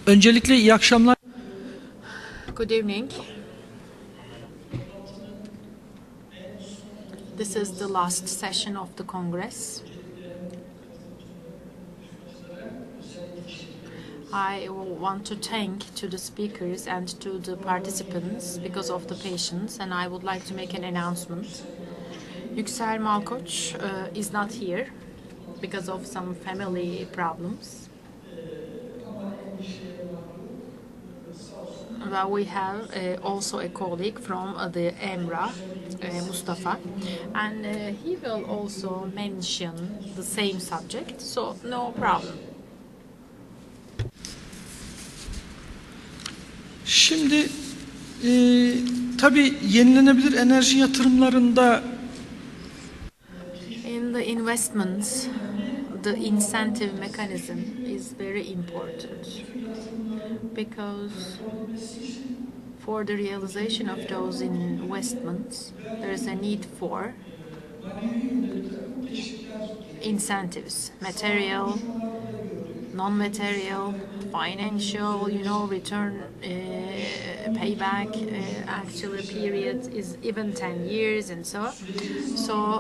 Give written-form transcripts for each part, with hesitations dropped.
Öncelikle iyi akşamlar. Good evening. This is the last session of the Congress. I want to thank to the speakers and to the participants because of the patience, and I would like to make an announcement. Yüksel Malkoç is not here because of some family problems. Well, we have also a colleague from the EMRA, Mustafa, and he will also mention the same subject, so no problem. Şimdi tabii yenilenebilir enerji yatırımlarında in the investments, the incentive mechanism is very important because for the realization of those investments, there is a need for incentives, material, non-material, financial, return payback, actual period is even 10 years and so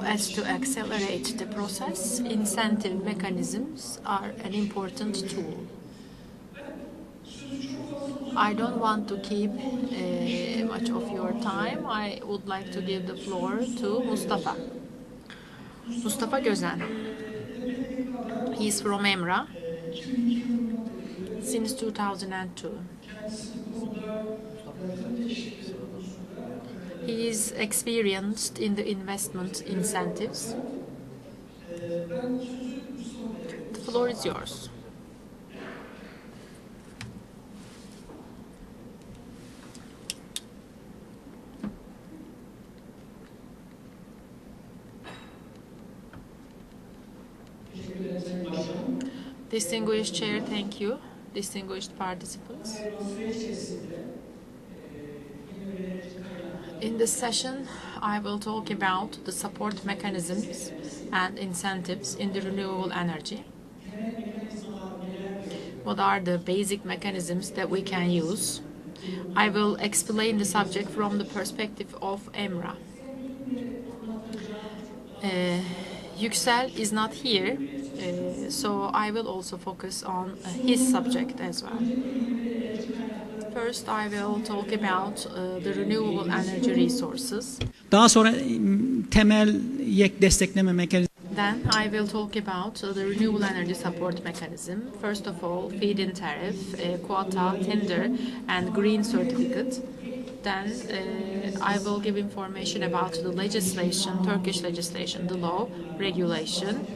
as to accelerate the process, incentive mechanisms are an important tool. I don't want to keep much of your time. I would like to give the floor to Mustafa. Mustafa Gözen. He's from EMRA since 2002. He is experienced in the investment incentives. The floor is yours. Distinguished Chair, thank you. Distinguished participants. In this session, I will talk about the support mechanisms and incentives in the renewable energy. What are the basic mechanisms that we can use? I will explain the subject from the perspective of EMRA. Yüksel is not here, so I will also focus on his subject as well. First, I will talk about the renewable energy resources. Daha sonra temel YEK destekleme mekanizması. Then I will talk about the renewable energy support mechanism. First of all, feed-in tariff, quota, tender, and green certificate. Then I will give information about the legislation, Turkish legislation, the law, regulation,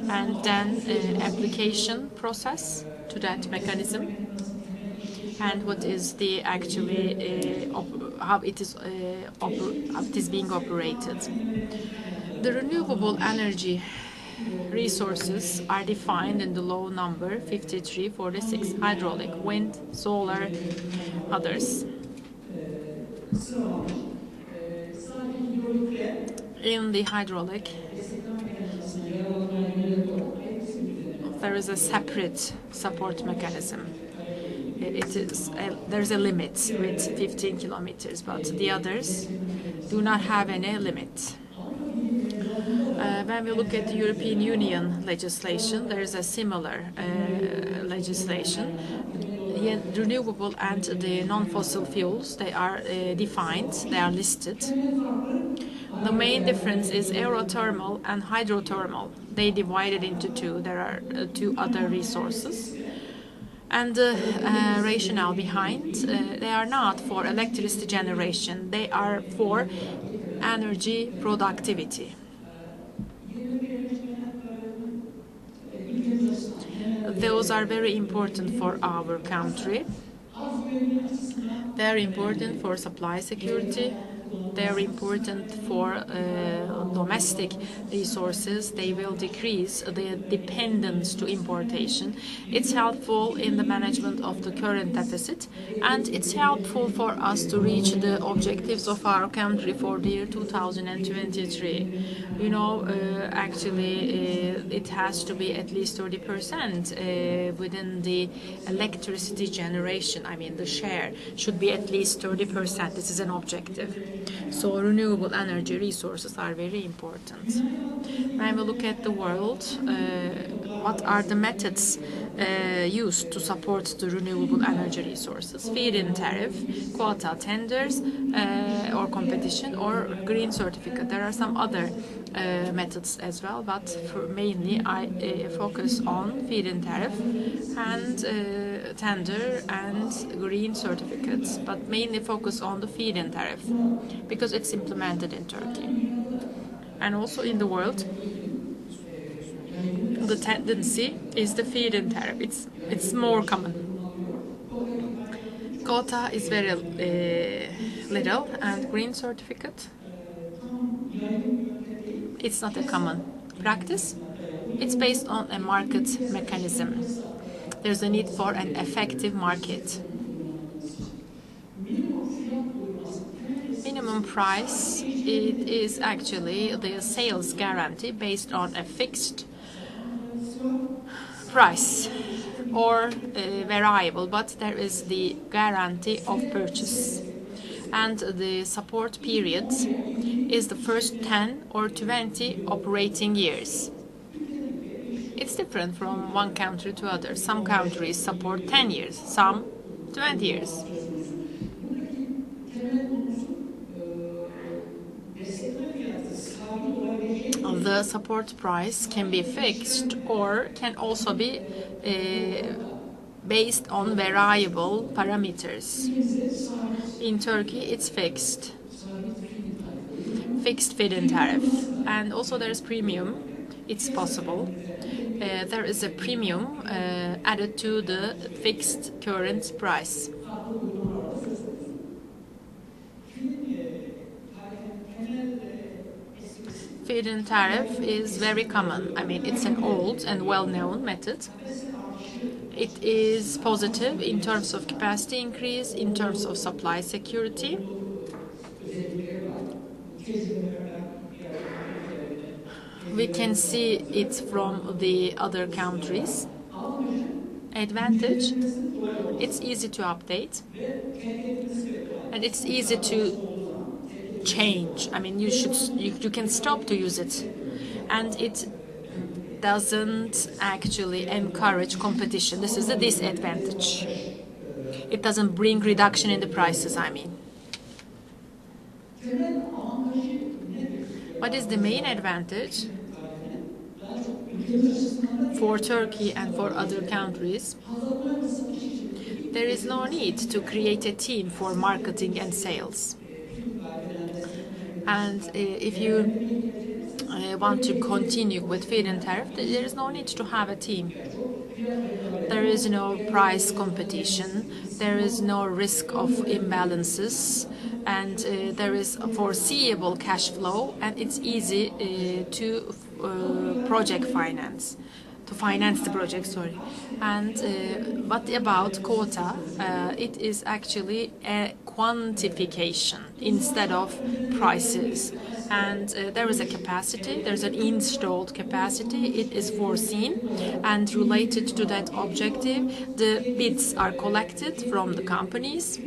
and then application process to that mechanism, and what is the actually how it is being operated. The renewable energy resources are defined in the law number 5346, hydraulic, wind, solar, others. In the hydraulic, there is a separate support mechanism. There's a limit with 15 kilometers, but the others do not have any limit. When we look at the European Union legislation, there is a similar legislation. The renewable and the non-fossil fuels, they are defined, they are listed. The main difference is aerothermal and hydrothermal. They divided into two. There are two other resources. And the rationale behind, they are not for electricity generation, they are for energy productivity. Those are very important for our country. They are important for supply security, they're important for domestic resources. They will decrease the dependence to importation. It's helpful in the management of the current deficit, and it's helpful for us to reach the objectives of our country for the year 2023. You know, it has to be at least 30% within the electricity generation. I mean, the share should be at least 30%. This is an objective. So renewable energy resources are very important. When we look at the world, what are the methods used to support the renewable energy resources? Feed-in tariff, quota tenders, or competition, or green certificate. There are some other methods as well, but mainly I focus on feed-in tariff and tender and green certificates, but mainly focus on the feed-in tariff because it's implemented in Turkey. And also in the world, the tendency is the feed-in tariff. It's more common. Quota is very little, and green certificate, it's not a common practice. It's based on a market mechanism. There's a need for an effective market. Minimum price, it is actually the sales guarantee based on a fixed price or variable, but there is the guarantee of purchase. And the support period is the first 10 or 20 operating years. It's different from one country to other. Some countries support 10 years, some 20 years. The support price can be fixed or can also be based on variable parameters. In Turkey, it's fixed feed-in tariff, and also there's premium. It's possible. There is a premium added to the fixed current price. Feed-in tariff is very common. I mean, it's an old and well-known method. It is positive in terms of capacity increase, in terms of supply security. We can see it from the other countries. Advantage, it's easy to update, and it's easy to change. I mean, you can stop to use it, and it doesn't actually encourage competition. This is a disadvantage. It doesn't bring reduction in the prices, I mean. What is the main advantage for Turkey and for other countries? There is no need to create a team for marketing and sales. And if you want to continue with feed-in tariff, there is no need to have a team. There is no price competition, there is no risk of imbalances, and there is a foreseeable cash flow, and it's easy to finance the project, sorry. And but about quota, it is actually a quantification instead of prices. And there is a capacity, there's an installed capacity, it is foreseen, and related to that objective, the bids are collected from the companies,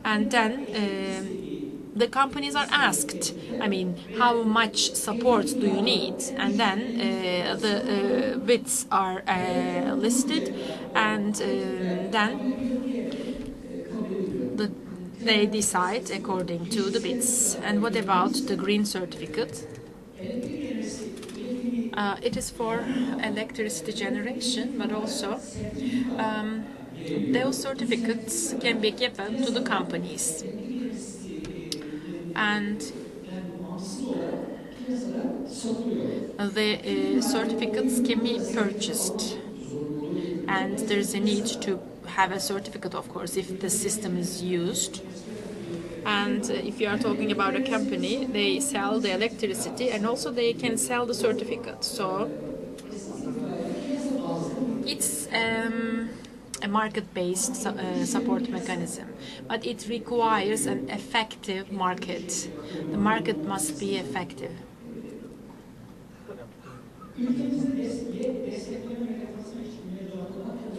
and then the companies are asked, I mean, how much support do you need? And then the bids are listed, and then they decide according to the bids. And what about the green certificate? It is for electricity generation, but also those certificates can be given to the companies. And the certificates can be purchased, and there's a need to have a certificate, of course, if the system is used. And if you are talking about a company, they sell the electricity and also they can sell the certificate. So it's a market-based support mechanism, but it requires an effective market. The market must be effective.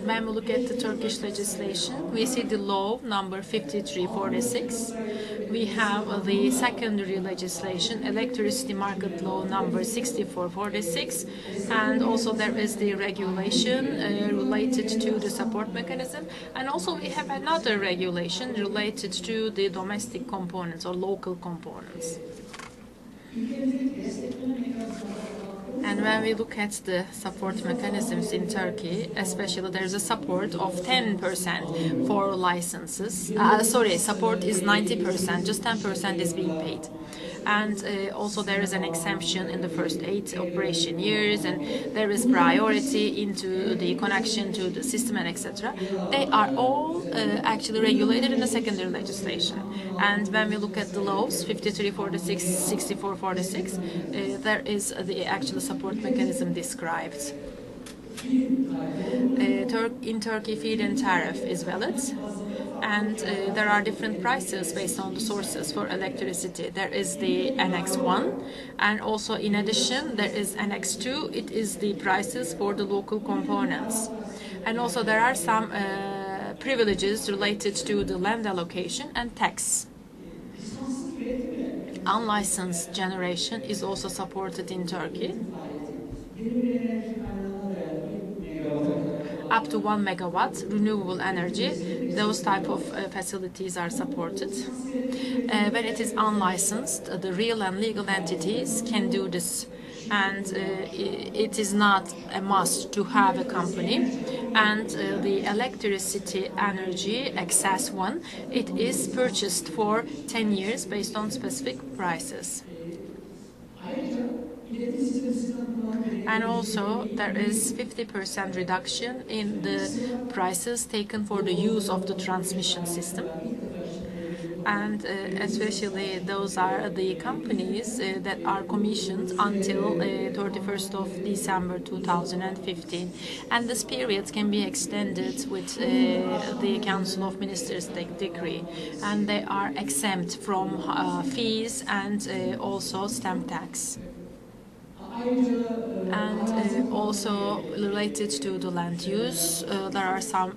When we look at the Turkish legislation, we see the law number 5346. We have the secondary legislation, electricity market law number 6446, and also there is the regulation related to the support mechanism, and also we have another regulation related to the domestic components or local components. And when we look at the support mechanisms in Turkey, especially there's a support of 10% for licenses. Support is 90%, just 10% is being paid. And also there is an exemption in the first 8 operation years, and there is priority into the connection to the system and etc. They are all actually regulated in the secondary legislation. And when we look at the laws, 5346, 6446, there is the actual support mechanism described. In Turkey, feed-in tariff is valid, and there are different prices based on the sources for electricity. There is the Annex 1, and also in addition there is Annex 2. It is the prices for the local components. And also there are some privileges related to the land allocation and tax. Unlicensed generation is also supported in Turkey. Up to 1 megawatt renewable energy, those type of facilities are supported. When it is unlicensed, the real and legal entities can do this, and it is not a must to have a company. And the electricity energy excess one, it is purchased for 10 years based on specific prices. And also there is 50% reduction in the prices taken for the use of the transmission system. And especially those are the companies that are commissioned until 31st of December 2015. And this period can be extended with the Council of Ministers decree. And they are exempt from fees and also stamp tax. And also related to the land use, there are some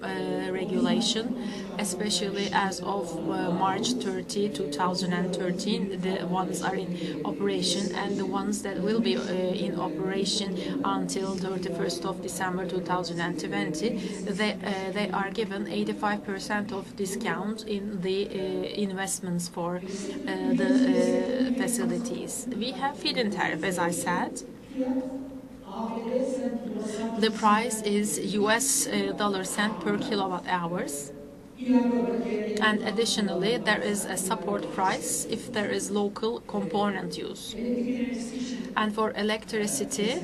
regulation, especially as of March 30, 2013, the ones are in operation, and the ones that will be in operation until 31st of December 2020, they are given 85% of discount in the investments for the facilities. We have feed-in tariff, as I said. The price is US dollar cent per kilowatt hours. And additionally, there is a support price if there is local component use. And for electricity,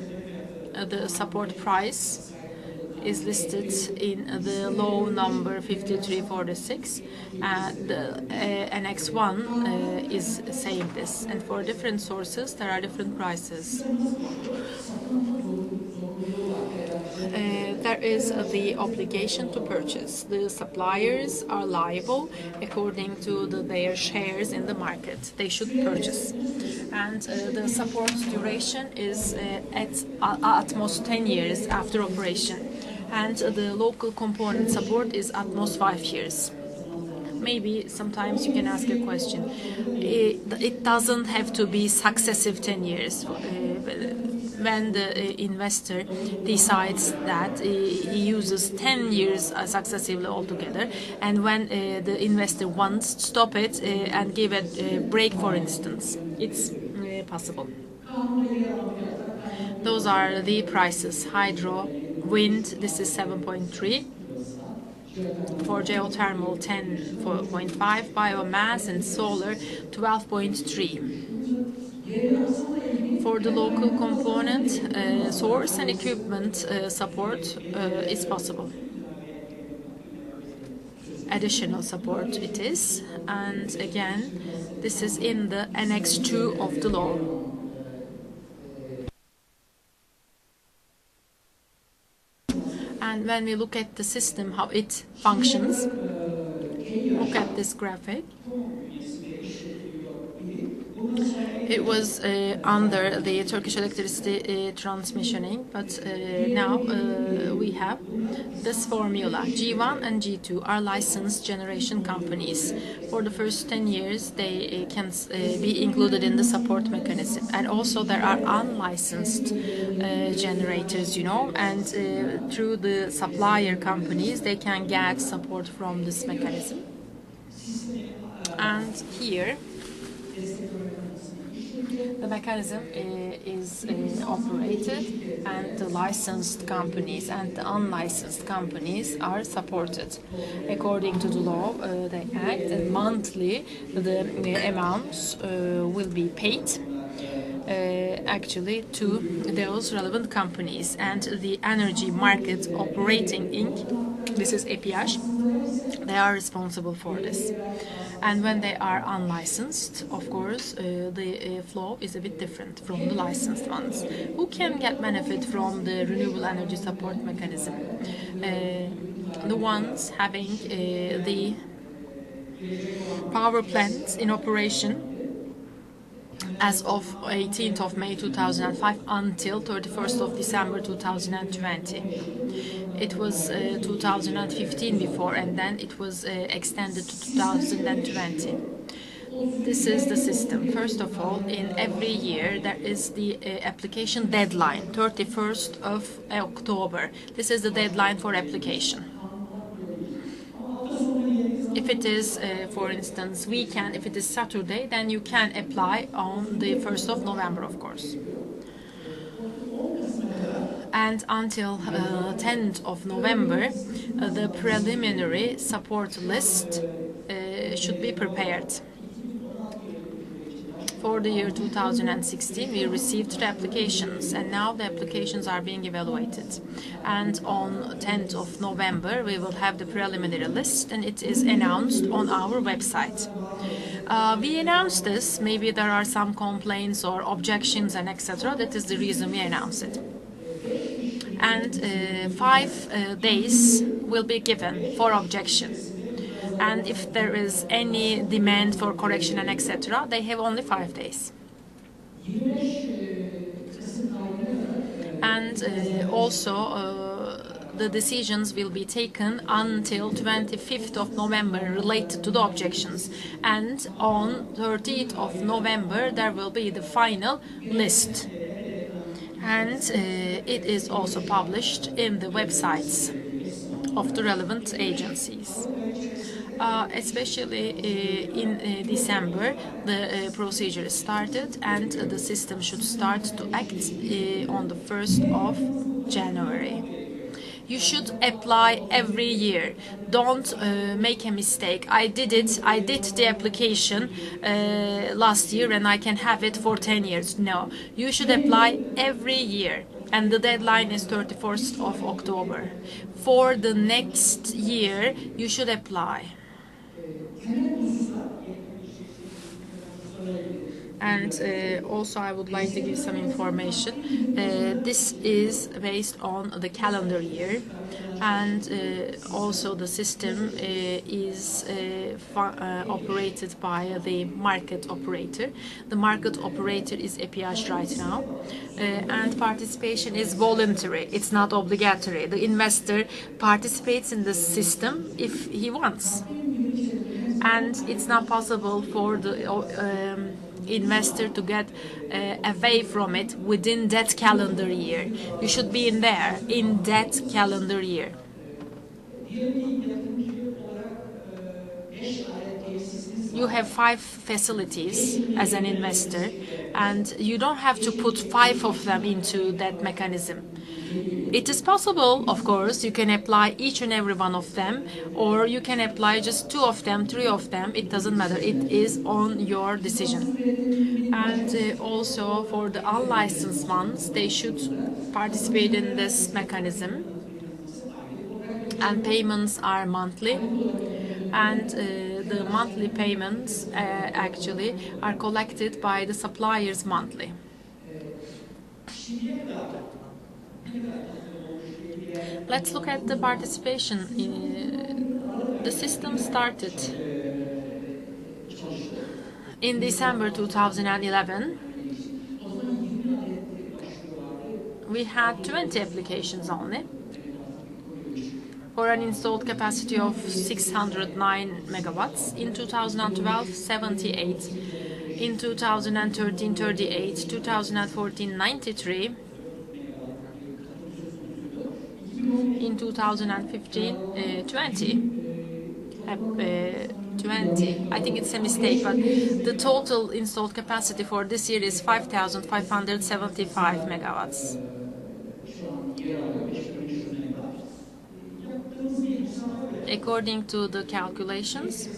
the support price is listed in the law number 5346, and the Annex 1 is saying this. And for different sources, there are different prices. There is the obligation to purchase. The suppliers are liable according to their shares in the market. They should purchase. And the support duration is at most 10 years after operation. And the local component support is at most 5 years. Maybe sometimes you can ask a question. It doesn't have to be successive 10 years. When the investor decides that he uses 10 years successively altogether, and when the investor wants to stop it and give a break, for instance, it's possible. Those are the prices. Hydro, wind, this is 7.3. For geothermal, 10.5, biomass and solar, 12.3. For the local component, source and equipment support is possible. additional support it is. And again, this is in the Annex 2 of the law. And when we look at the system, how it functions, look at this graphic. It was under the Turkish electricity transmissioning, but now we have this formula. G1 and G2 are licensed generation companies. For the first 10 years, they can be included in the support mechanism. And also there are unlicensed generators, you know, and through the supplier companies, they can get support from this mechanism. And here, the mechanism is operated, and the licensed companies and the unlicensed companies are supported. According to the law, they act, and monthly the amounts will be paid actually to those relevant companies. And the Energy Market Operating Inc., this is EPH, they are responsible for this. And when they are unlicensed, of course, the flow is a bit different from the licensed ones. Who can get benefit from the renewable energy support mechanism? The ones having the power plants in operation as of 18th of May 2005 until 31st of December 2020. It was 2015 before, and then it was extended to 2020. This is the system. First of all, in every year there is the application deadline, 31st of October. This is the deadline for application. If it is, for instance, weekend, if it is Saturday, then you can apply on the 1st of November, of course. And until 10th of November, the preliminary support list should be prepared. For the year 2016, we received 3 applications, and now the applications are being evaluated. And on 10th of November, we will have the preliminary list, and it is announced on our website. We announced this. Maybe there are some complaints or objections and etc. That is the reason we announce it. And 5 days will be given for objection. And if there is any demand for correction and etc., they have only 5 days. And also the decisions will be taken until 25th of November related to the objections. And on 30th of November, there will be the final list. And it is also published in the websites of the relevant agencies. Especially in December, the procedure started, and the system should start to act on the 1st of January. You should apply every year. Don't make a mistake. I did the application last year and I can have it for 10 years. No, you should apply every year. And the deadline is 31st of October. For the next year, you should apply. And also I would like to give some information. This is based on the calendar year, and also the system is operated by the market operator. The market operator is EPH right now, and participation is voluntary. It's not obligatory. The investor participates in the system if he wants, and it's not possible for the investor to get away from it within that calendar year. You should be in there in that calendar year. You have 5 facilities as an investor, and you don't have to put 5 of them into that mechanism. It is possible, of course, you can apply each and every one of them, or you can apply just 2 of them, 3 of them, it doesn't matter, it is on your decision. And also for the unlicensed ones, they should participate in this mechanism, and payments are monthly. and the monthly payments actually are collected by the suppliers monthly. Let's look at the participation. The system started in December 2011. We had 20 applications only for an installed capacity of 609 megawatts. In 2012, 78. In 2013, 38. 2014, 93. In 2015, 20. 20. I think it's a mistake, but the total installed capacity for this year is 5,575 megawatts. According to the calculations,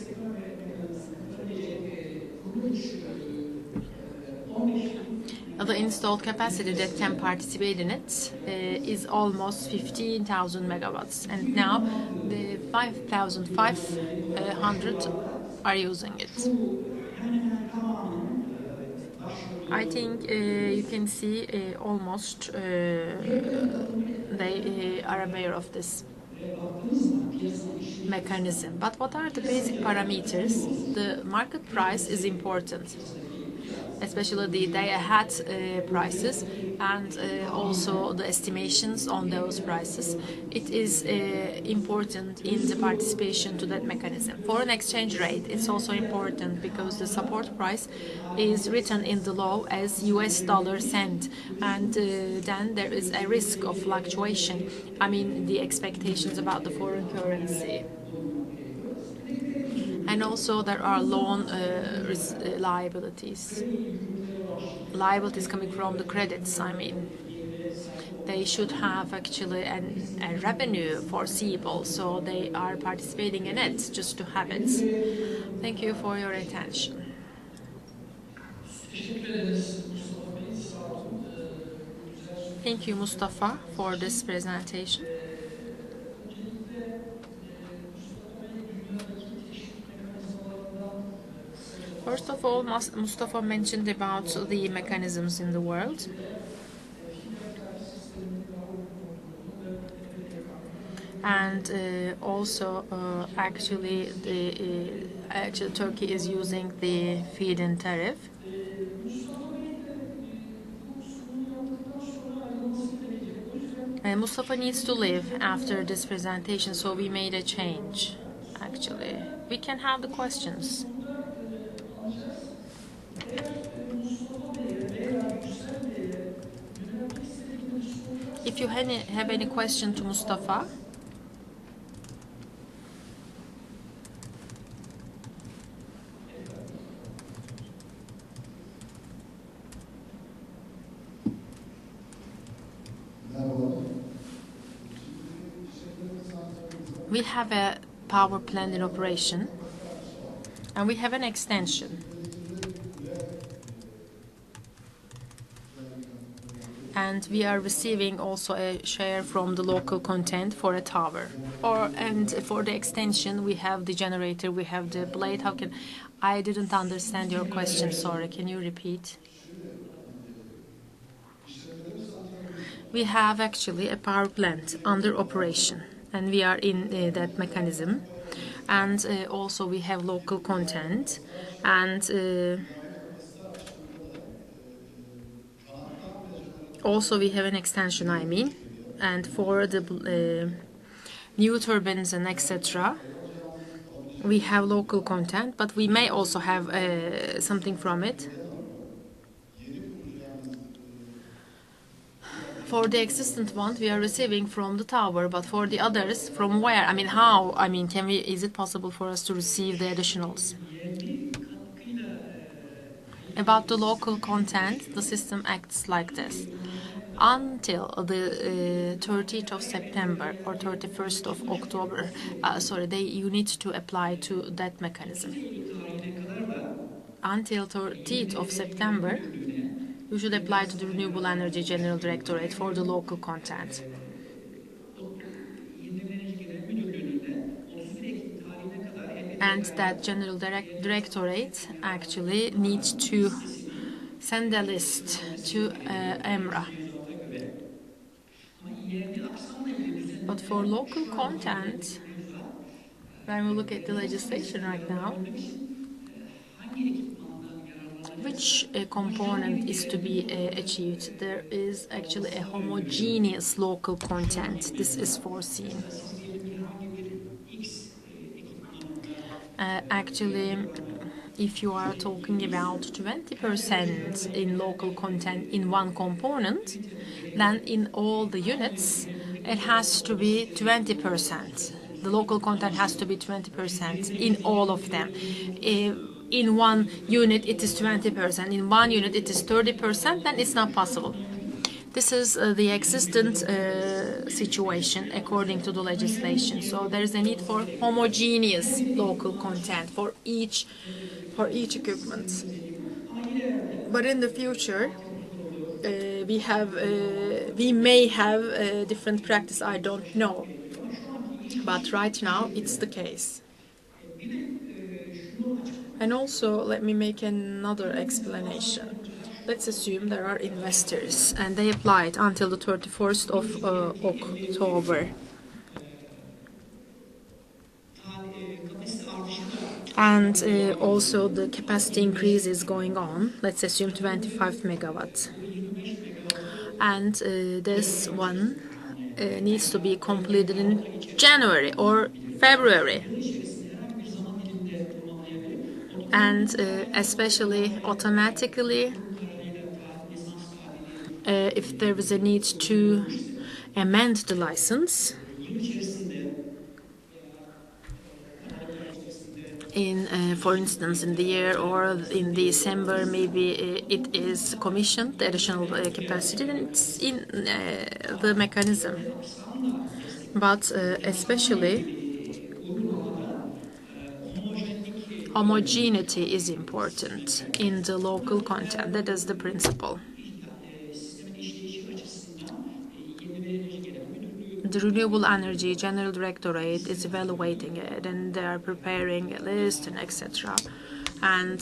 the installed capacity that can participate in it is almost 15,000 megawatts, and now the 5,500 are using it. I think you can see almost they are aware of this mechanism. But what are the basic parameters? The market price is important, especially the day-ahead prices, and also the estimations on those prices. It is important in the participation to that mechanism. Foreign exchange rate is also important because the support price is written in the law as US dollar cent, and then there is a risk of fluctuation. I mean, the expectations about the foreign currency. And also there are loan liabilities. Liabilities coming from the credits, I mean. They should have actually a revenue foreseeable, so they are participating in it just to have it. Thank you for your attention. Thank you, Mustafa, for this presentation. First of all, Mustafa mentioned about the mechanisms in the world. And also, actually, Turkey is using the feed-in tariff. Mustafa needs to leave after this presentation, so we made a change, actually. We can have the questions. If you have any question to Mustafa, we have a power plant in operation, and we have an extension. And we are receiving also a share from the local content for a tower. And for the extension, we have the generator, we have the blade. I didn't understand your question, sorry. Can you repeat? We have actually a power plant under operation, and we are in that mechanism. And also we have local content, and also we have an extension, I mean, and for the new turbines and etc. we have local content, but we may also have something from it. For the existent one, we are receiving from the tower, but for the others, from where? I mean, how? I mean, is it possible for us to receive the additionals? About the local content, the system acts like this. Until the 30th of September or 31st of October, you need to apply to that mechanism. Until 30th of September, you should apply to the Renewable Energy General Directorate for the local content. and that General Directorate actually needs to send a list to EMRA. But for local content, when we look at the legislation right now, which component is to be achieved? There is actually a homogeneous local content. This is foreseen. Actually, if you are talking about 20% in local content in one component, then in all the units, it has to be 20%. The local content has to be 20% in all of them. In one unit, it is 20%. In one unit, it is 30%. Then it's not possible. This is the existent situation according to the legislation. So there is a need for homogeneous local content for each equipment. But in the future, we may have a different practice. I don't know. But right now, it's the case. And also, let me make another explanation. Let's assume there are investors and they applied until the 31st of October. And also the capacity increase is going on. Let's assume 25 megawatts. And this one needs to be completed in January or February. And especially automatically, if there is a need to amend the license in, for instance, in the year or in December, maybe it is commissioned, the additional capacity, then it's in the mechanism. But especially homogeneity is important in the local content. That is the principle. The Renewable Energy General Directorate is evaluating it, and they are preparing a list and etc. And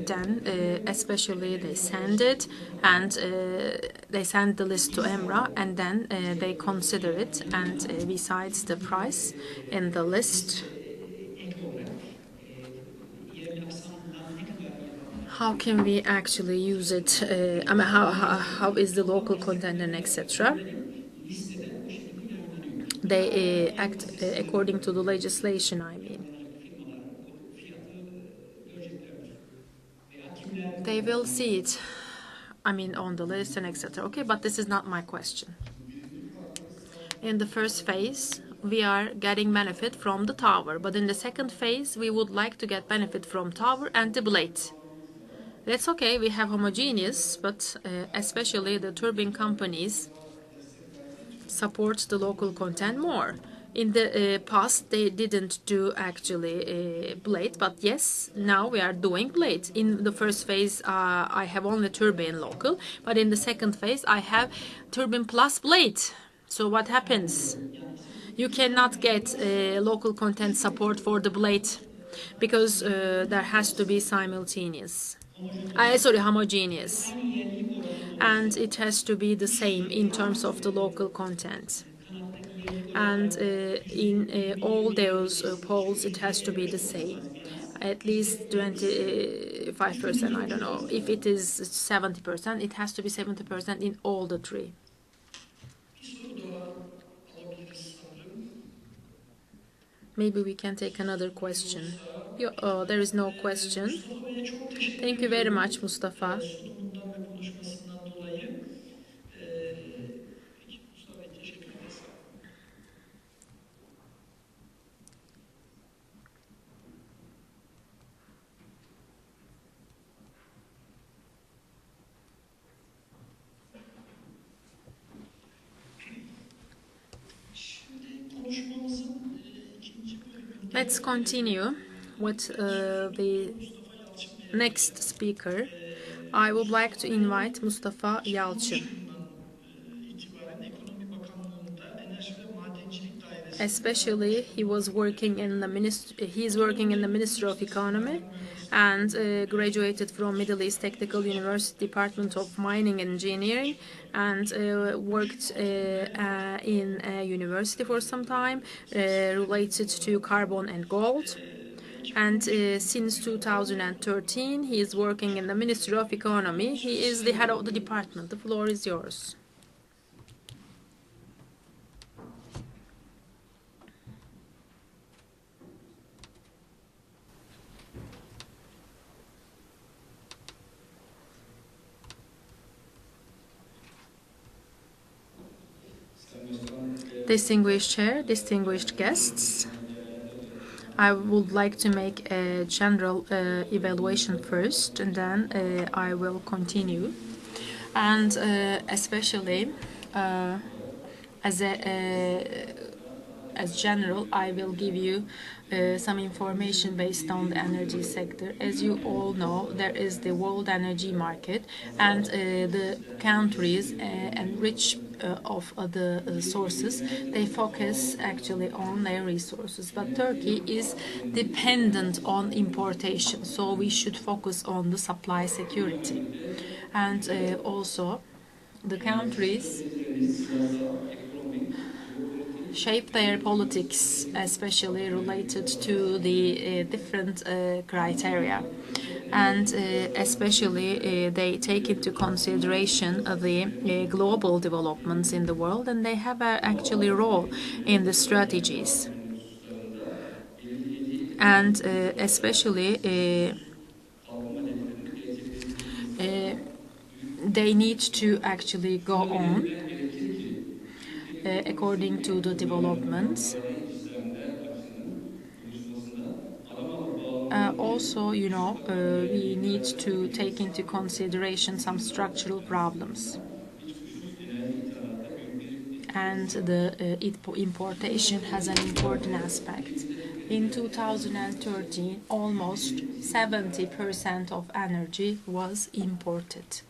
then, especially, they send it, and they send the list to EMRA, and then they consider it. And besides the price in the list, how can we actually use it? I mean, how is the local content and etc. They act according to the legislation, I mean. They will see it, I mean, on the list and etc. Okay, but this is not my question. In the first phase, we are getting benefit from the tower, but in the second phase, we would like to get benefit from tower and the blade. That's okay, we have homogeneous, but especially the turbine companies support the local content more. In the past, they didn't do actually blade, but yes, now we are doing blade. In the first phase, I have only turbine local, but in the second phase, I have turbine plus blade. So what happens? You cannot get local content support for the blade because there has to be simultaneous. Homogeneous. And it has to be the same in terms of the local content. And in all those poles, it has to be the same. At least 25%, I don't know. If it is 70%, it has to be 70% in all the three. Maybe we can take another question. There is no question. Thank you very much, Mustafa. Let's continue with the next speaker. I would like to invite Mustafa Yalçın. Especially, he is working in the Ministry of Economy, and graduated from Middle East Technical University Department of Mining and Engineering, and worked in a university for some time related to carbon and gold. And since 2013, he is working in the Ministry of Economy. He is the head of the department. The floor is yours. Distinguished Chair, distinguished guests, I would like to make a general evaluation first, and then I will continue. And especially as general, I will give you some information based on the energy sector. As you all know, there is the world energy market, and the countries enrich of the sources, they focus actually on their resources. But Turkey is dependent on importation, so we should focus on the supply security. And also, the countries shape their politics, especially related to the different criteria. And especially they take into consideration the global developments in the world, and they have actually a role in the strategies. And especially they need to actually go on according to the developments. Also, you know, we need to take into consideration some structural problems. And the importation has an important aspect. In 2013, almost 70% of energy was imported.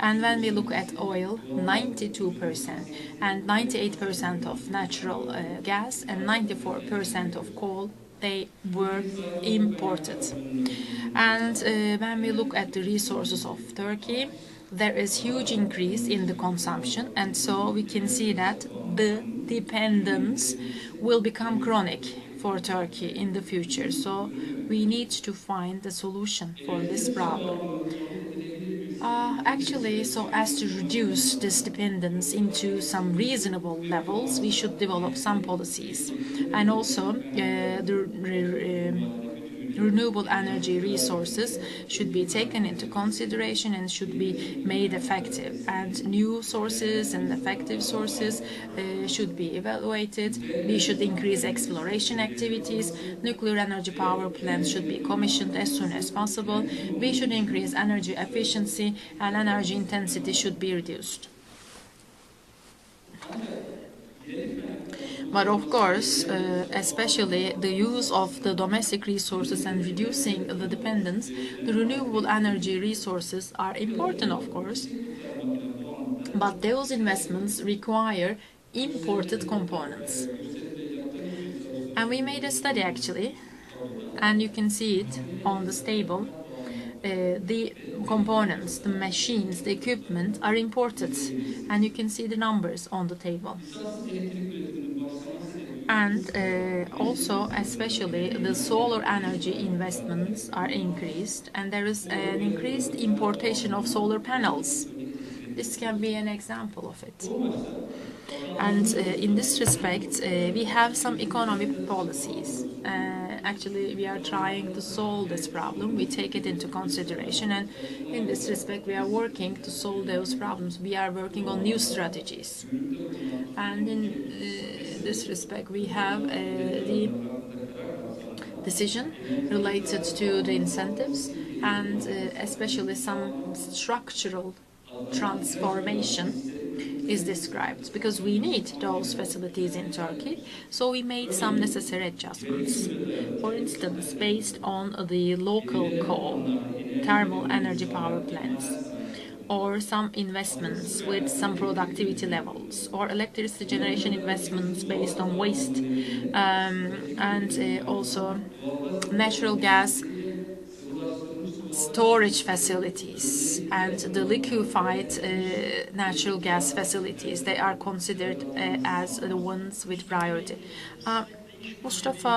And when we look at oil, 92% and 98% of natural gas and 94% of coal, they were imported. And when we look at the resources of Turkey, there is huge increase in the consumption, and so we can see that the dependence will become chronic for Turkey in the future. So we need to find a solution for this problem. Actually, so as to reduce this dependence into some reasonable levels, we should develop some policies. And also, renewable energy resources should be taken into consideration and should be made effective. And new sources and effective sources should be evaluated. We should increase exploration activities. Nuclear energy power plants should be commissioned as soon as possible. We should increase energy efficiency, and energy intensity should be reduced. But of course, especially the use of the domestic resources and reducing the dependence, the renewable energy resources are important, of course, but those investments require imported components. And we made a study actually, and you can see it on this table. The components, the machines, the equipment are imported, and you can see the numbers on the table. And also, especially, the solar energy investments are increased, and there is an increased importation of solar panels. This can be an example of it. And in this respect, we have some economic policies. Actually, we are trying to solve this problem. We take it into consideration, and in this respect, we are working to solve those problems. We are working on new strategies. And in this respect, we have the decision related to the incentives, and especially some structural transformation is described, because we need those facilities in Turkey, so we made some necessary adjustments. For instance, based on the local coal, thermal energy power plants. or some investments with some productivity levels, or electricity generation investments based on waste, and also natural gas storage facilities and the liquefied natural gas facilities. They are considered as the ones with priority. Mustafa,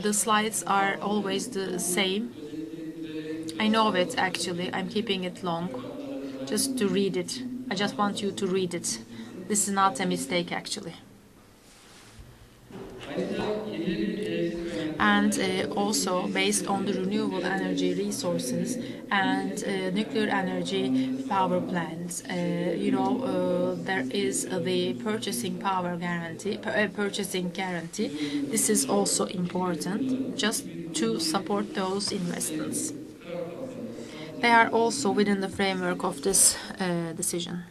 the slides are always the same. I know it actually. I'm keeping it long just to read it. I just want you to read it. This is not a mistake actually. And also based on the renewable energy resources and nuclear energy power plants, there is the purchasing power guarantee, purchasing guarantee. This is also important just to support those investments. They are also within the framework of this decision.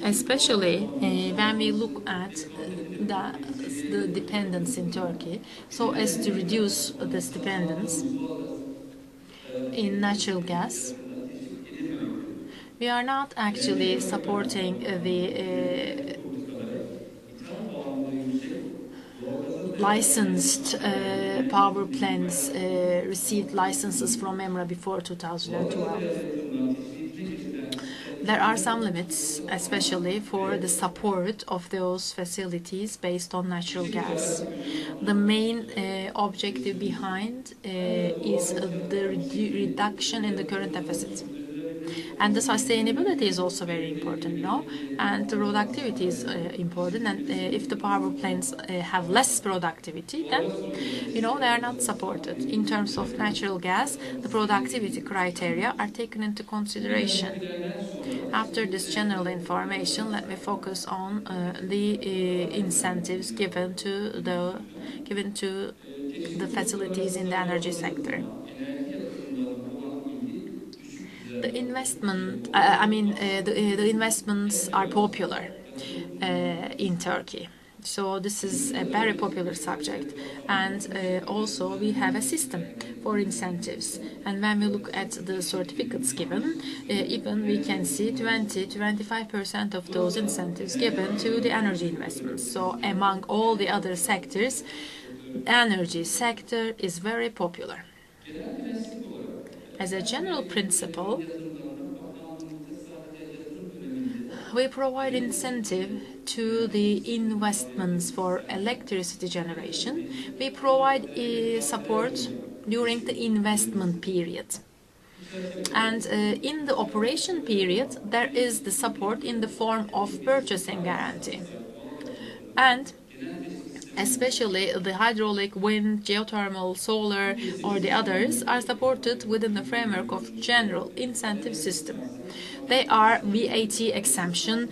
Especially when we look at the dependence in Turkey, so as to reduce this dependence in natural gas. We are not actually supporting the licensed power plants received licenses from EMRA before 2012. There are some limits, especially for the support of those facilities based on natural gas. The main objective behind is the reduction in the current deficit. And the sustainability is also very important, no? And the productivity is important. And if the power plants have less productivity, then, they are not supported. In terms of natural gas, the productivity criteria are taken into consideration. After this general information, let me focus on the incentives given to the facilities in the energy sector. The investments are popular in Turkey. So this is a very popular subject, and also we have a system for incentives. And when we look at the certificates given, even we can see 20–25% of those incentives given to the energy investments. So among all the other sectors, energy sector is very popular. As a general principle, we provide incentive to the investments for electricity generation. We provide support during the investment period. And in the operation period, there is the support in the form of purchasing guarantee. And especially the hydraulic, wind, geothermal, solar, or the others are supported within the framework of general incentive system. They are VAT exemption,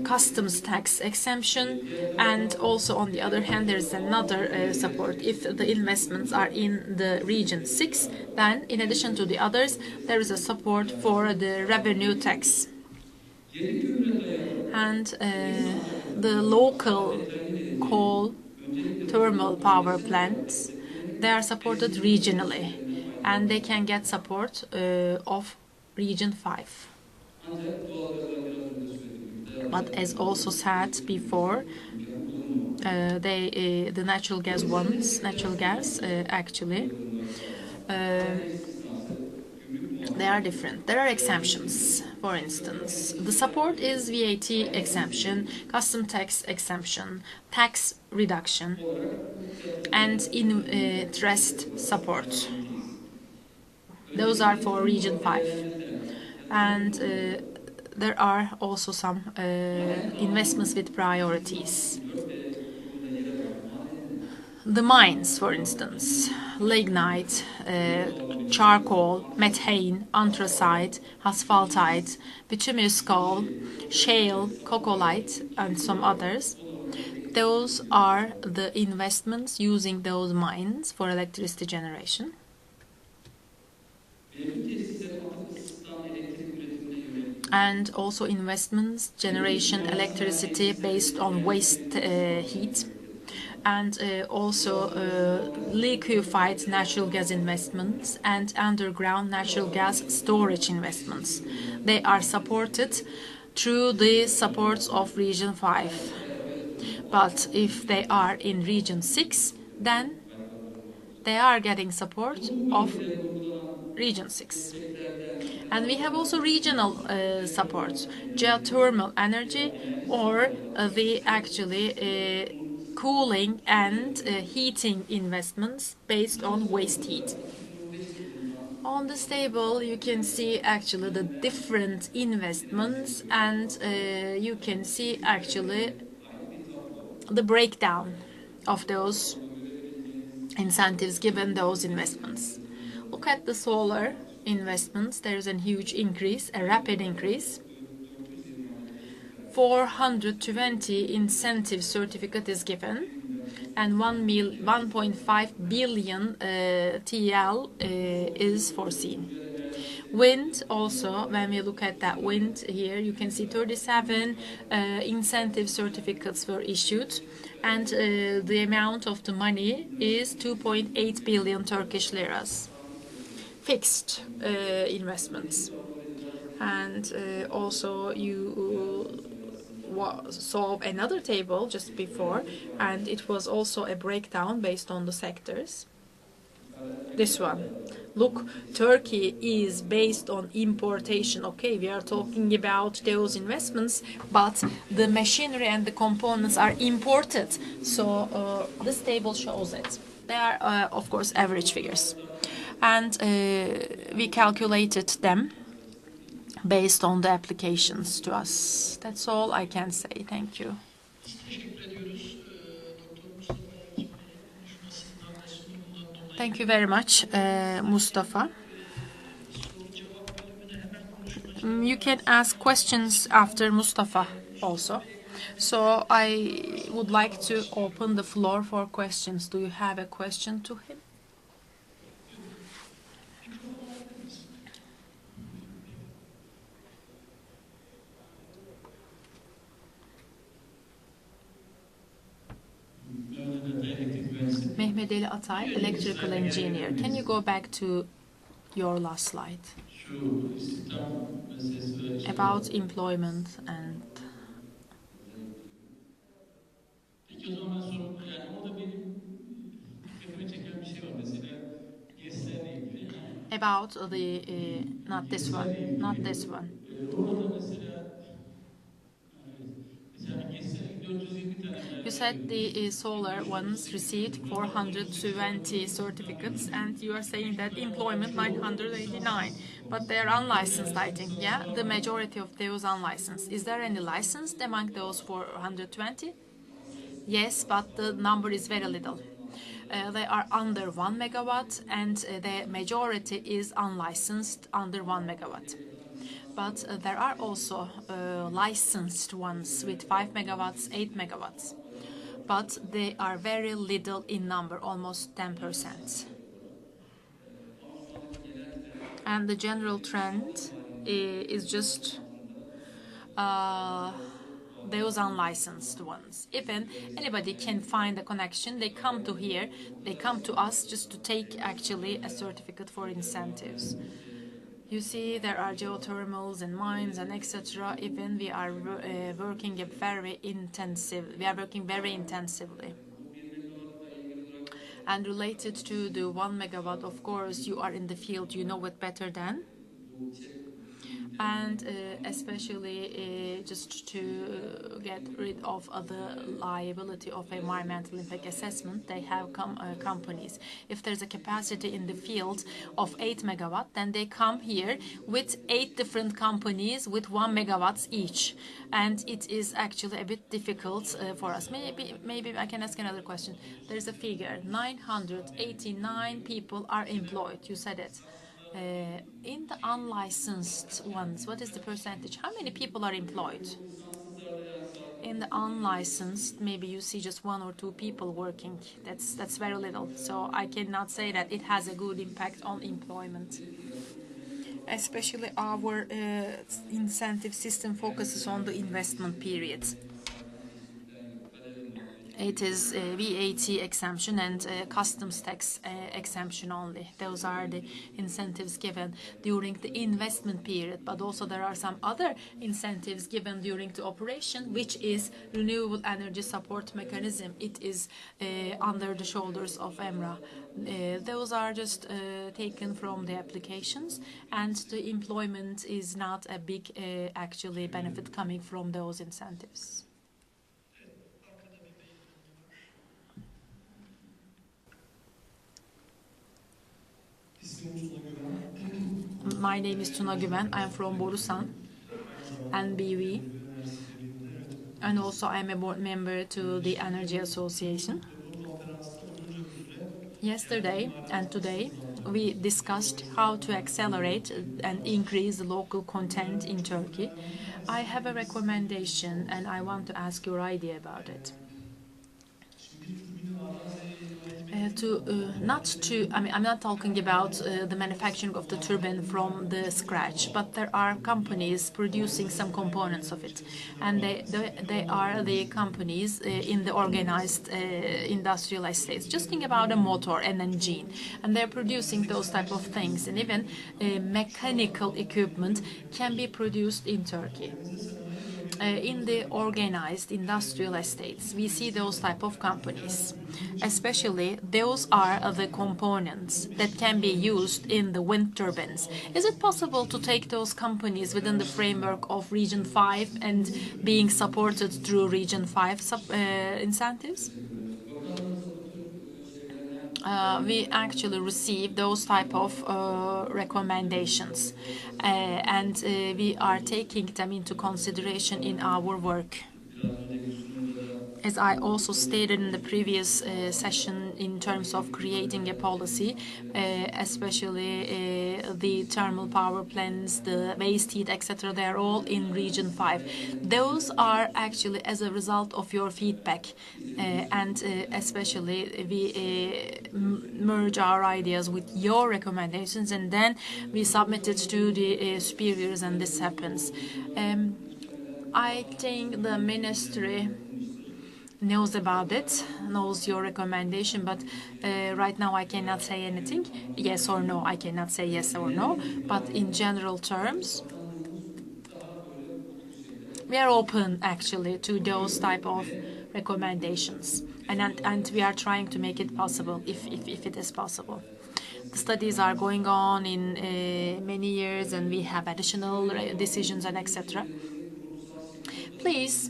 customs tax exemption, and also on the other hand there is another support. If the investments are in the region 6, then in addition to the others there is a support for the revenue tax. And the local coal thermal power plants, they are supported regionally, and they can get support of region 5. But as also said before, the natural gas actually they are different. There are exemptions. For instance, the support is VAT exemption, custom tax exemption, tax reduction, and interest support. Those are for region 5. And there are also some investments with priorities. The mines, for instance, lignite, charcoal, methane, anthracite, asphaltite, bituminous coal, shale, coccolite, and some others. Those are the investments using those mines for electricity generation. And also investments, generation electricity based on waste heat. and also liquefied natural gas investments and underground natural gas storage investments. They are supported through the supports of Region 5. But if they are in Region 6, then they are getting support of Region 6. And we have also regional supports, geothermal energy, or the actually cooling and heating investments based on waste heat. On this table, you can see actually the different investments, and you can see actually the breakdown of those incentives given those investments. Look at the solar investments. There is a huge increase, a rapid increase. 420 incentive certificate is given, and 1.5 billion TL is foreseen. Wind also, when we look at that wind here, you can see 37 incentive certificates were issued, and the amount of the money is 2.8 billion Turkish liras. Fixed investments. And also you saw another table just before, and it was also a breakdown based on the sectors. This one. Look, Turkey is based on importation. Okay, we are talking about those investments, but the machinery and the components are imported. So this table shows it. They are, of course, average figures. And we calculated them based on the applications to us. That's all I can say. Thank you. Thank you very much, Mustafa. You can ask questions after Mustafa also. So I would like to open the floor for questions. Do you have a question to him? Mehmet Ali Atay, electrical engineer. Can you go back to your last slide? About employment and Peki o zaman yani orada benim dikkatimi çeken bir şey var. Mesela GES'lerle ilgili ama about the not this one, not this one. orada mesela evet, mesela GES'ler 420 tane You said the solar ones received 420 certificates, and you are saying that employment 989, but they are unlicensed, I think. Yeah, the majority of those unlicensed. Is there any licensed among those 420? Yes, but the number is very little. They are under 1 megawatt, and the majority is unlicensed under 1 megawatt. But there are also licensed ones with 5 megawatts, 8 megawatts. But they are very little in number, almost 10%. And the general trend is just those unlicensed ones. Even anybody can find a connection, they come to here, they come to us just to take actually a certificate for incentives. You see, there are geothermals and mines and etc. Even we are working very intensively. And related to the 1 megawatt, of course, you are in the field, you know it better than. And especially just to get rid of the liability of environmental impact assessment, they have companies. If there's a capacity in the field of 8 megawatt, then they come here with 8 different companies with 1 megawatts each. And it is actually a bit difficult for us. Maybe I can ask another question. There's a figure, 989 people are employed, you said it. In the unlicensed ones, what is the percentage? How many people are employed? In the unlicensed, maybe you see just 1 or 2 people working. That's very little. So I cannot say that it has a good impact on employment. Especially our incentive system focuses on the investment periods. It is VAT exemption and customs tax exemption only. Those are the incentives given during the investment period. But also there are some other incentives given during the operation, which is renewable energy support mechanism. It is under the shoulders of EMRA. Those are just taken from the applications, and the employment is not a big actually benefit coming from those incentives. My name is Tuna Güven. I'm from Borusan and BV, and also I'm a board member to the Energy Association. Yesterday and today we discussed how to accelerate and increase the local content in Turkey. I have a recommendation and I want to ask your idea about it. I'm not talking about the manufacturing of the turbine from the scratch, but there are companies producing some components of it, and they are the companies in the organized industrial estates. Just think about a motor and engine, and they're producing those type of things, and even mechanical equipment can be produced in Turkey. In the organized industrial estates, we see those type of companies. Especially, those are the components that can be used in the wind turbines. Is it possible to take those companies within the framework of Region 5 and being supported through Region 5 incentives? We actually receive those type of recommendations, and we are taking them into consideration in our work. As I also stated in the previous session, in terms of creating a policy, especially the thermal power plants, the waste heat, etc., they are all in Region 5. Those are actually as a result of your feedback, and especially we merge our ideas with your recommendations, and then we submit it to the superiors, and this happens. I think the ministry knows about it, knows your recommendation, but right now I cannot say anything, yes or no. I cannot say yes or no, but in general terms, we are open actually to those type of recommendations, and we are trying to make it possible if it is possible. The studies are going on in many years, and we have additional decisions and etc. Please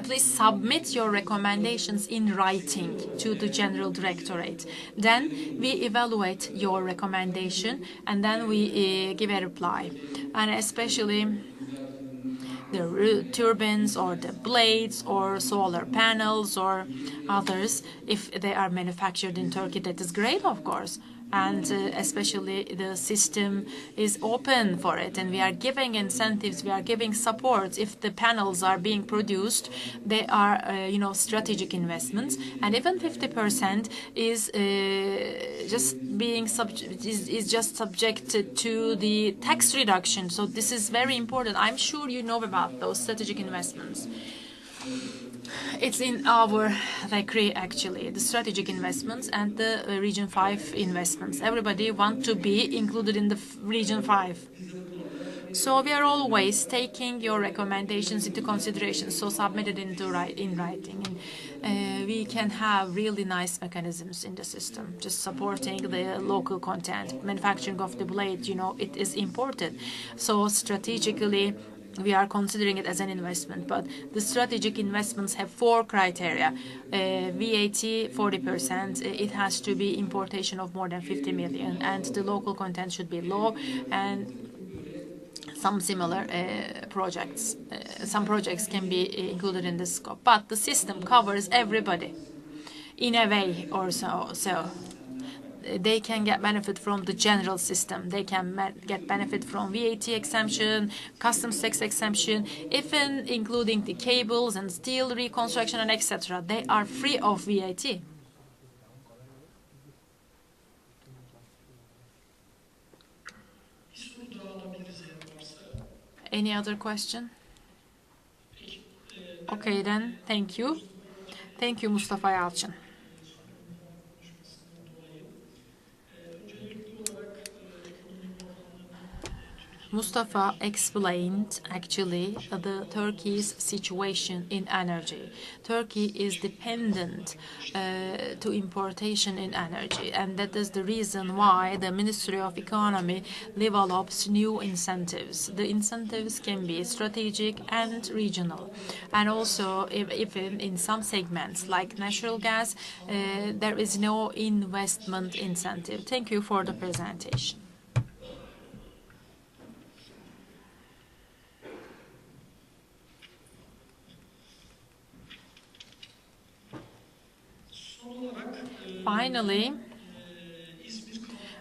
please submit your recommendations in writing to the General Directorate. Then we evaluate your recommendation, and then we give a reply. And especially the turbines or the blades or solar panels or others, if they are manufactured in Turkey, that is great, of course. And especially the system is open for it, and we are giving incentives, we are giving support. If the panels are being produced, they are strategic investments, and even 50% is just subjected to the tax reduction. So this is very important. I'm sure you know about those strategic investments. It's in our decree, actually, the strategic investments and the Region 5 investments. Everybody wants to be included in the Region 5. So we are always taking your recommendations into consideration, so submit it in writing. And we can have really nice mechanisms in the system, just supporting the local content. Manufacturing of the blade, it is important. So strategically, we are considering it as an investment, but the strategic investments have 4 criteria. VAT 40%, it has to be importation of more than 50 million, and the local content should be low, and some similar projects. Some projects can be included in the scope, but the system covers everybody in a way or so. They can get benefit from the general system. They can get benefit from VAT exemption, customs tax exemption, even including the cables and steel reconstruction and etc. They are free of VAT. Any other question? Okay then, thank you. Thank you Mustafa Yalçın. Mustafa explained actually the Turkey's situation in energy. Turkey is dependent to importation in energy, and that is the reason why the Ministry of Economy develops new incentives. The incentives can be strategic and regional, and also even in some segments like natural gas, there is no investment incentive. Thank you for the presentation. Finally,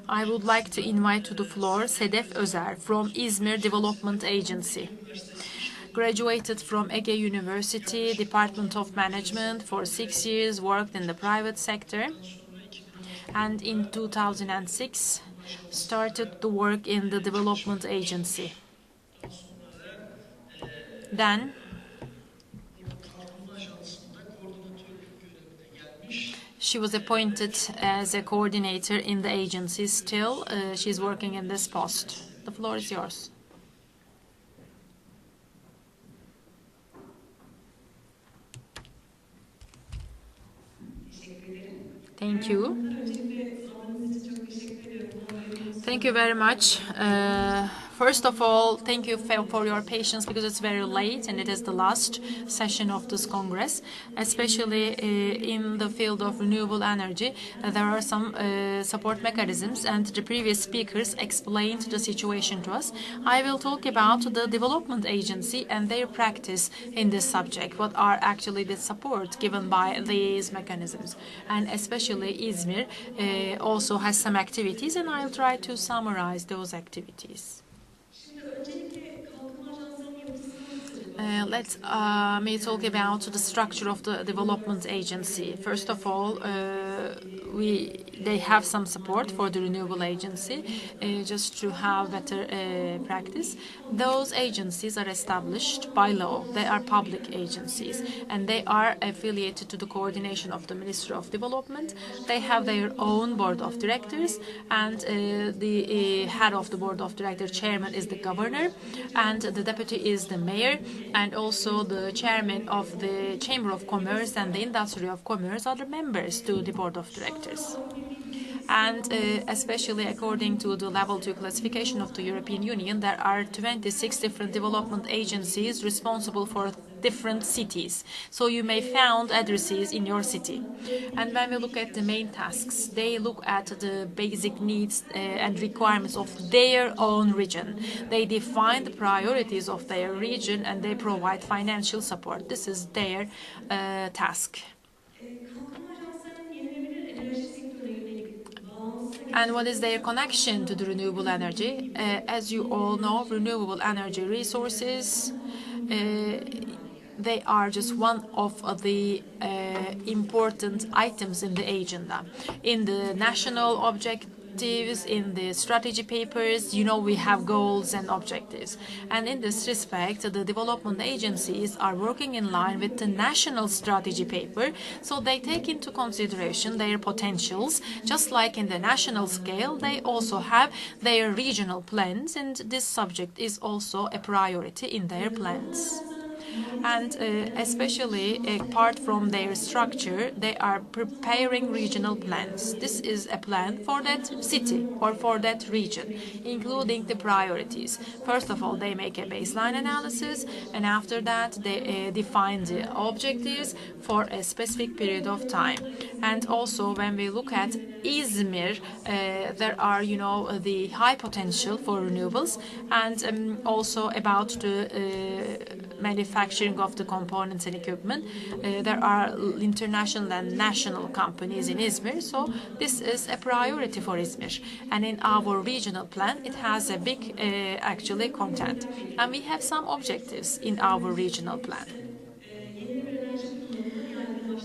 I would like to invite to the floor Sedef Özer from İzmir Development Agency. Graduated from Ege University, Department of Management for 6 years, worked in the private sector, and in 2006 started to work in the development agency. Then she was appointed as a coordinator in the agency. Still, she's working in this post. The floor is yours. Thank you. Thank you very much. First of all, thank you for your patience because it's very late and it is the last session of this Congress, especially in the field of renewable energy. There are some support mechanisms and the previous speakers explained the situation to us. I will talk about the development agency and their practice in this subject. What are actually the support given by these mechanisms? And especially Izmir also has some activities and I'll try to summarize those activities. Let me talk about the structure of the development agency. First of all, they have some support for the renewable agency just to have better practice. Those agencies are established by law. They are public agencies and they are affiliated to the coordination of the Ministry of Development. They have their own board of directors and the head of the board of directors, chairman, is the governor and the deputy is the mayor, and also the chairman of the Chamber of Commerce and the Industry of Commerce are the members to the board of directors. And especially according to the level 2 classification of the European Union, there are 26 different development agencies responsible for different cities. So you may find addresses in your city. And when we look at the main tasks, they look at the basic needs and requirements of their own region. They define the priorities of their region and they provide financial support. This is their task. And what is their connection to the renewable energy? As you all know, renewable energy resources, they are just one of the important items in the agenda. In the national objectives, in the strategy papers, you know we have goals and objectives. And in this respect, the development agencies are working in line with the national strategy paper, so they take into consideration their potentials. Just like in the national scale, they also have their regional plans, and this subject is also a priority in their plans. And especially apart from their structure, they are preparing regional plans. This is a plan for that city or for that region, including the priorities. First of all, they make a baseline analysis, and after that, they define the objectives for a specific period of time. And also, when we look at Izmir, there are, the high potential for renewables, and also about the manufacturing of the components and equipment. There are international and national companies in Izmir, so this is a priority for Izmir. And in our regional plan, it has a big, actually, content. And we have some objectives in our regional plan.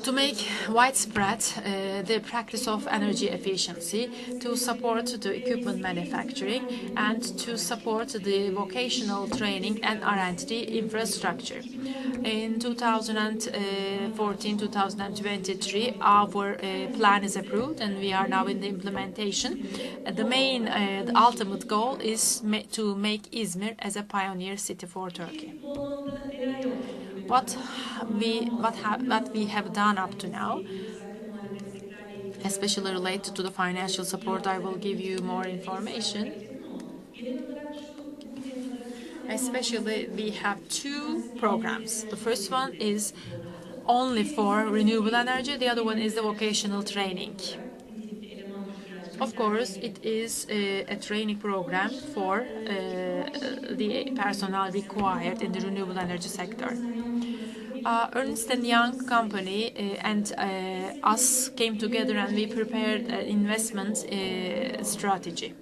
to make widespread the practice of energy efficiency, to support the equipment manufacturing, and to support the vocational training and R&D infrastructure. In 2014-2023, our plan is approved, and we are now in the implementation. The ultimate goal is to make Izmir as a pioneer city for Turkey. What we have done up to now, especially related to the financial support, I will give you more information. Especially, we have two programs. The first one is only for renewable energy. The other one is the vocational training. Of course, it is a training program for the personnel required in the renewable energy sector. Ernst & Young company and us came together, and we prepared an investment strategy.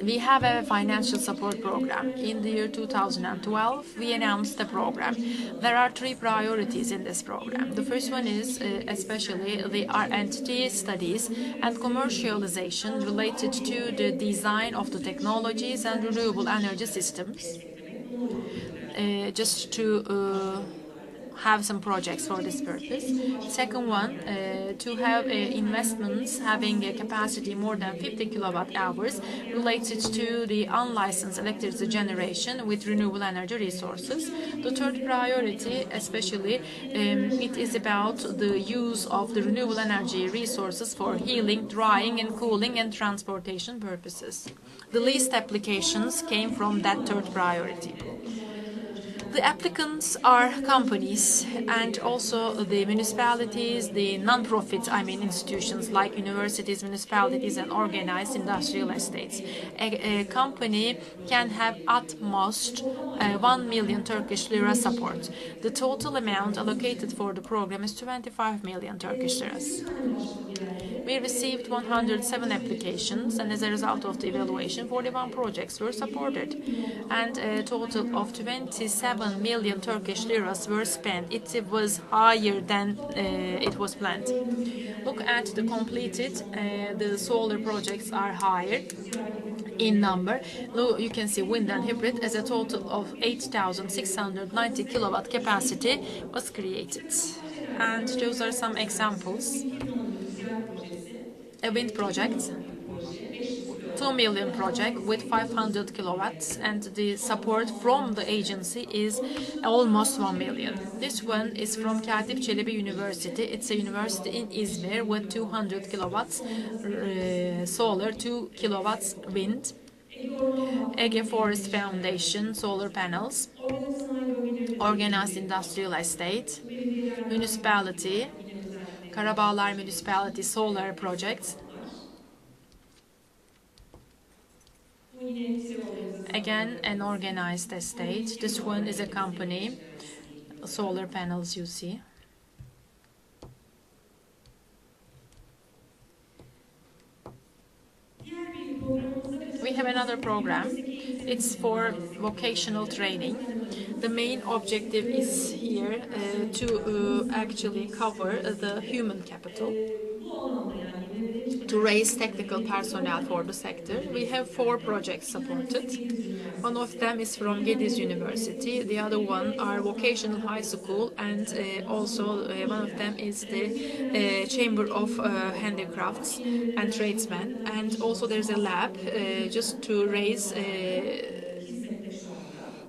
We have a financial support program. In the year 2012, we announced the program. There are three priorities in this program. The first one is especially the R&D studies and commercialization related to the design of the technologies and renewable energy systems. Just to have some projects for this purpose. Second one, to have investments having a capacity more than 50 kilowatt hours related to the unlicensed electricity generation with renewable energy resources. The third priority, especially, it is about the use of the renewable energy resources for heating, drying, and cooling and transportation purposes. The least applications came from that third priority. The applicants are companies and also the municipalities, the non-profit, institutions like universities, municipalities, and organized industrial estates. A company can have at most 1 million Turkish lira support. The total amount allocated for the program is 25 million Turkish liras. We received 107 applications, and as a result of the evaluation, 41 projects were supported, and a total of 27 million Turkish liras were spent. It was higher than it was planned. Look at the completed, the solar projects are higher in number. You can see wind and hybrid as a total of 8,690 kilowatt capacity was created. And those are some examples. A wind project, 2 million project with 500 kilowatts, and the support from the agency is almost 1 million. This one is from Katip Çelebi University. It's a university in Izmir with 200 kilowatts solar, 2 kilowatts wind. Ege Forest Foundation solar panels, organized industrial estate, municipality, Karabağlar Municipality solar projects. Again, an organized estate. This one is a company, solar panels you see. We have another program. It's for vocational training. The main objective is here to actually cover the human capital, to raise technical personnel for the sector. We have 4 projects supported. One of them is from Gediz University. The other one are vocational high school, and also one of them is the Chamber of Handicrafts and Tradesmen. And also there's a lab just to raise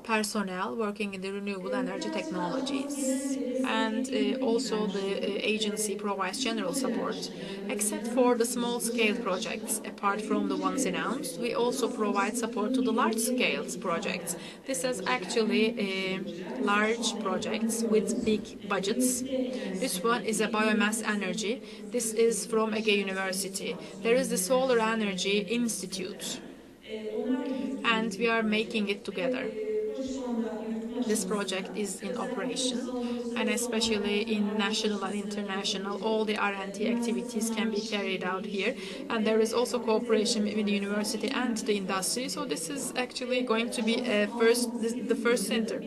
personnel working in the renewable energy technologies. And also the agency provides general support. Except for the small-scale projects, apart from the ones announced, we also provide support to the large-scale projects. This is actually large projects with big budgets. This one is a biomass energy. This is from Ege University. There is the Solar Energy Institute, and we are making it together. This project is in operation, and especially in national and international, all the R&D activities can be carried out here. And there is also cooperation with the university and the industry. So this is actually going to be the first center.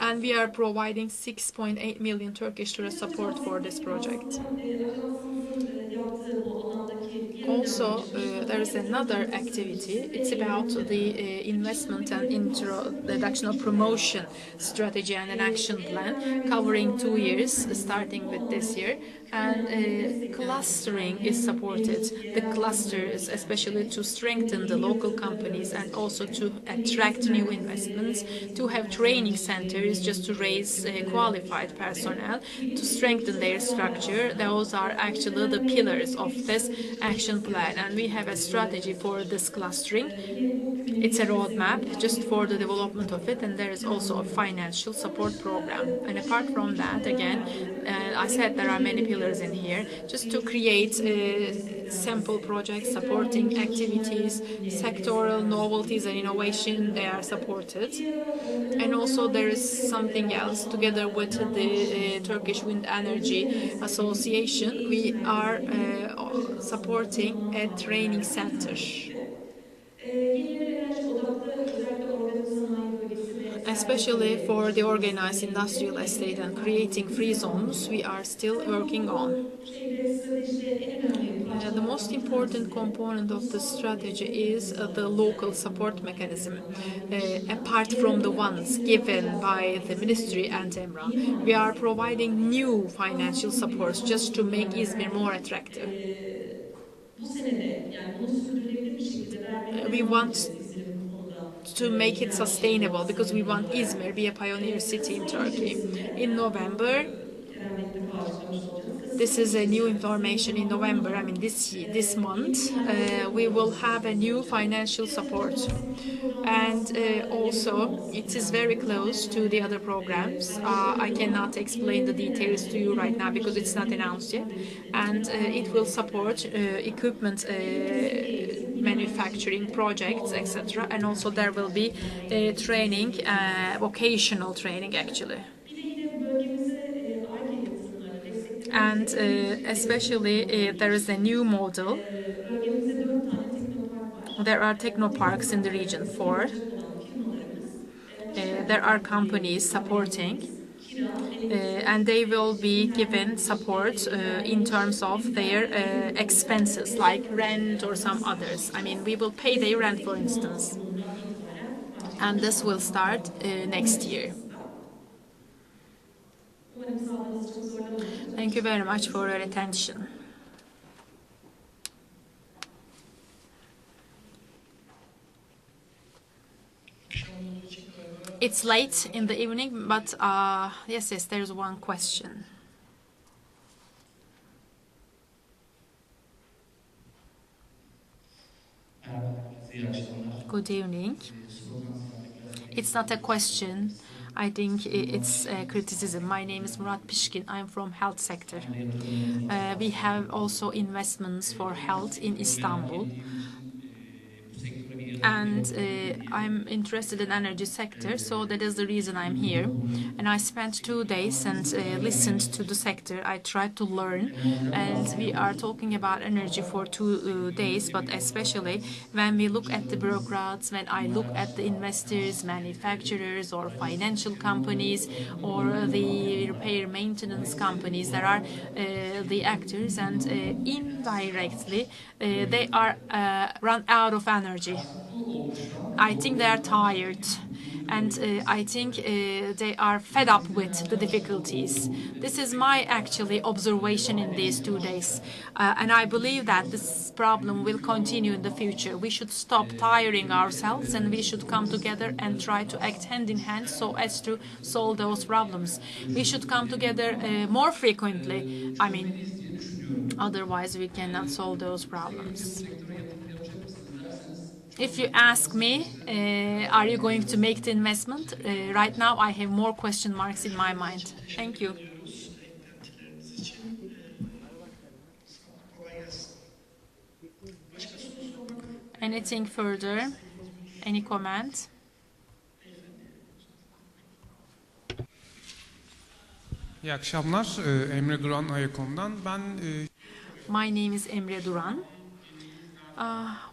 And we are providing 6.8 million Turkish lira support for this project. Also, there is another activity. It's about the investment and introduction promotion strategy and an action plan covering 2 years, starting with this year. And clustering is supported. The clusters, especially to strengthen the local companies and also to attract new investments, to have training centers just to raise qualified personnel, to strengthen their structure. Those are actually the pillars of this action plan, and we have a strategy for this clustering. It's a roadmap just for the development of it, and there is also a financial support program. And apart from that, again, I said there are many pillars in here, just to create sample projects, supporting activities, sectoral novelties and innovation, they are supported. And also there is something else, together with the Turkish Wind Energy Association, we are supporting a training center. Especially for the organized industrial estate and creating free zones, we are still working on. The most important component of the strategy is the local support mechanism. Apart from the ones given by the ministry and EMRA, we are providing new financial supports just to make İzmir more attractive. We want to make it sustainable because we want İzmir to be a pioneer city in Turkey. In November, this is a new information. In November, I mean this month, we will have a new financial support. And also, it is very close to the other programs. I cannot explain the details to you right now because it's not announced yet. And it will support equipment manufacturing projects, etc. And also there will be training, vocational training actually. And especially there is a new model. There are technoparks in the region, 4. There are companies supporting, and they will be given support in terms of their expenses, like rent or some others. I mean, we will pay their rent, for instance. And this will start next year. Thank you very much for your attention. It's late in the evening, but yes, there's one question. Good evening. It's not a question. I think it's a criticism. My name is Murat Pişkin. I'm from health sector. We have also investments for health in Istanbul. And I'm interested in energy sector, so that is the reason I'm here. And I spent 2 days and listened to the sector. I tried to learn, and we are talking about energy for 2 days, but especially when we look at the bureaucrats, when I look at the investors, manufacturers, or financial companies, or the repair maintenance companies, there are the actors, and indirectly they are run out of energy. I think they are tired, and I think they are fed up with the difficulties. This is my actually observation in these 2 days, and I believe that this problem will continue in the future. We should stop tiring ourselves, and we should come together and try to act hand in hand so as to solve those problems. We should come together more frequently. I mean, otherwise we cannot solve those problems. If you ask me, are you going to make the investment? Right now I have more question marks in my mind. Thank you. Anything further? Any comment? İyi akşamlar. Emre Duran Ayakon'dan. My name is Emre Duran.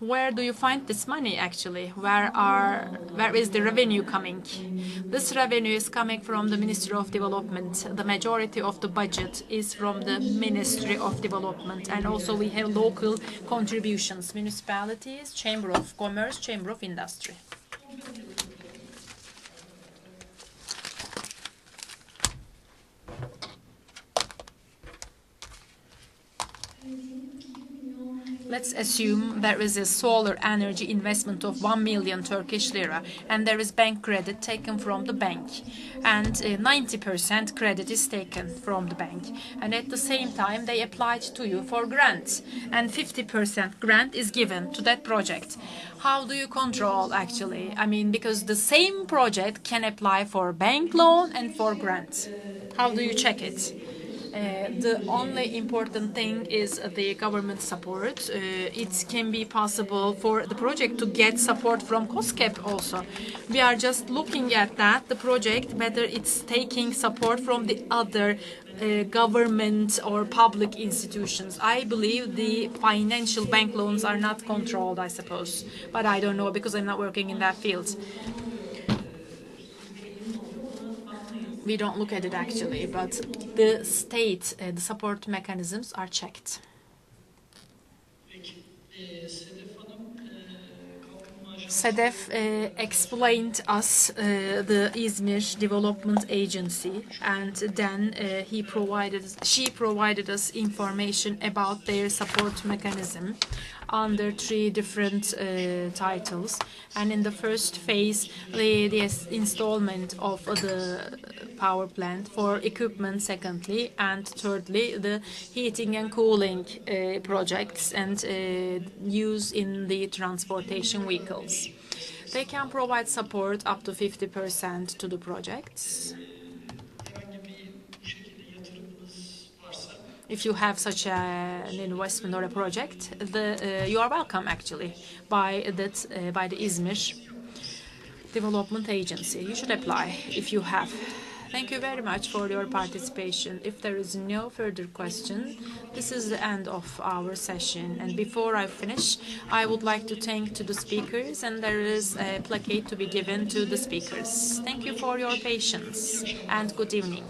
Where do you find this money actually? Where is the revenue coming? This revenue is coming from the Ministry of Development. The majority of the budget is from the Ministry of Development, and also we have local contributions, municipalities, Chamber of Commerce, Chamber of Industry. Let's assume there is a solar energy investment of 1 million Turkish lira, and there is bank credit taken from the bank, and 90% credit is taken from the bank, and at the same time they applied to you for grant, and 50% grant is given to that project. How do you control actually? I mean, because the same project can apply for bank loan and for grant. How do you check it? The only important thing is the government support. It can be possible for the project to get support from COSGAP also. We are just looking at that, the project, whether it's taking support from the other government or public institutions. I believe the financial bank loans are not controlled, I suppose. But I don't know because I'm not working in that field. We don't look at it actually, but the state, the support mechanisms are checked. SEDEF explained us the Izmir Development Agency, and then she provided us information about their support mechanism under 3 different titles. And in the first phase, the installment of the power plant for equipment, secondly, and thirdly, the heating and cooling projects and use in the transportation vehicles. They can provide support up to 50% to the projects. If you have such an investment or a project, you are welcome actually by the Izmir Development Agency. You should apply if you have. Thank you very much for your participation. If there is no further question, this is the end of our session. And before I finish, I would like to thank to the speakers, and there is a plaque to be given to the speakers. Thank you for your patience, and good evening.